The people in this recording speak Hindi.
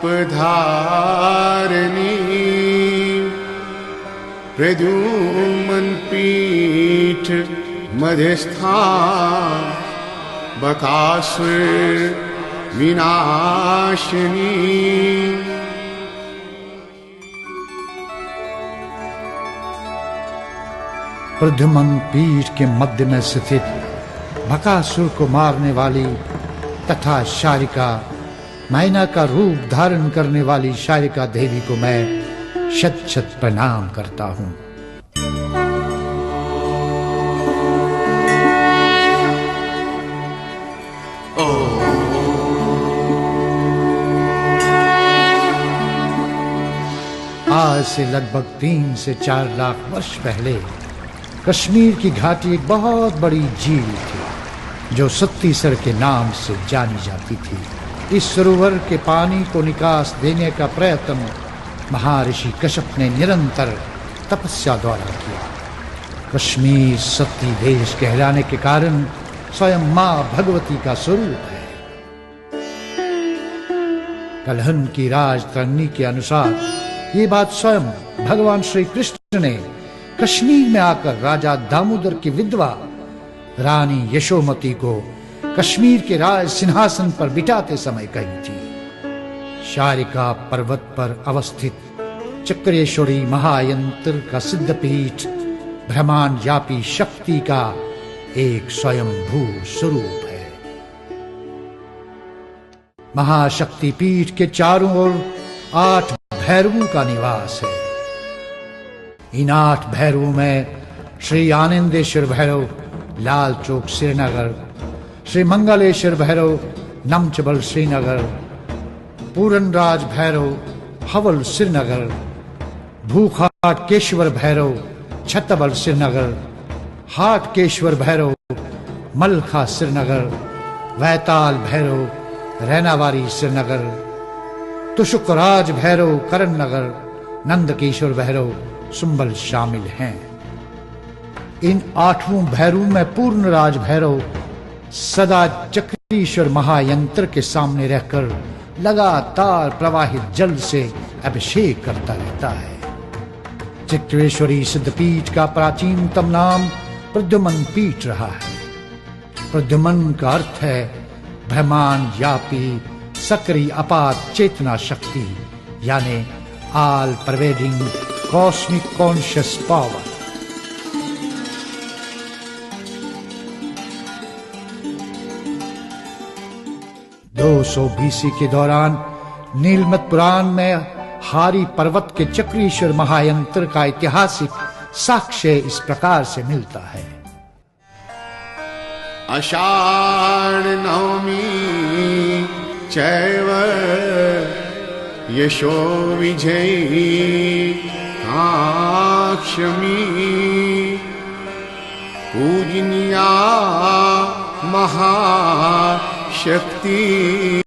धारिणी प्रद्युम्न पीठ मध्यस्था बकासुर विनाशिनी। प्रद्युम्न पीठ के मध्य में स्थित बकासुर को मारने वाली तथा शारिका मैना का रूप धारण करने वाली शारिका देवी को मैं शत शत प्रणाम करता हूं। आज से लगभग 3 से 4 लाख वर्ष पहले कश्मीर की घाटी एक बहुत बड़ी झील थी जो सत्तीसर के नाम से जानी जाती थी। इस सरोवर के पानी को निकास देने का प्रयत्न महर्षि कश्यप ने निरंतर तपस्या द्वारा किया। कश्मीर सत्ती देश कहलाने के कारण स्वयं मां भगवती का स्वरूप है। कलहन की राजतरंगी के अनुसार ये बात स्वयं भगवान श्री कृष्ण ने कश्मीर में आकर राजा दामोदर की विधवा रानी यशोमती को कश्मीर के राज सिंहासन पर बिठाते समय कही थी। शारिका पर्वत पर अवस्थित चक्रेश्वरी महायंत्र का सिद्धपीठ ब्रह्मांड व्यापी शक्ति का एक स्वयंभू स्वरूप है। महाशक्ति पीठ के चारों ओर 8 भैरवों का निवास है। इन 8 भैरवों में श्री आनंदेश्वर भैरव लाल चौक श्रीनगर, श्री मंगलेश्वर भैरव नमचबल श्रीनगर, पूरनराज भैरव हवल श्रीनगर, भूखाटकेश्वर भैरव छतबल श्रीनगर, हाटकेश्वर भैरव मलखा श्रीनगर, वैताल भैरव रैनावारी श्रीनगर, तुषुकराज भैरव करण नगर, नंदकेश्वर भैरव सुंबल शामिल हैं। इन 8 भैरवों में पूर्णराज भैरव सदा चक्रेश्वर महायंत्र के सामने रहकर लगातार प्रवाहित जल से अभिषेक करता रहता है। चक्रेश्वरी सिद्धपीठ का प्राचीनतम नाम प्रद्युम्न पीठ रहा है। प्रद्युम्न का अर्थ है ब्रह्मांड व्यापी सक्रिय अपार चेतना शक्ति, यानी all pervading cosmic conscious power. BC के दौरान नीलमत पुराण में हारी पर्वत के चक्रेश्वर महायंत्र का ऐतिहासिक साक्ष्य इस प्रकार से मिलता है। आषाढ़ नवमी चैव यशो विजयी काक्षमी पूजनीया महाशक्ति।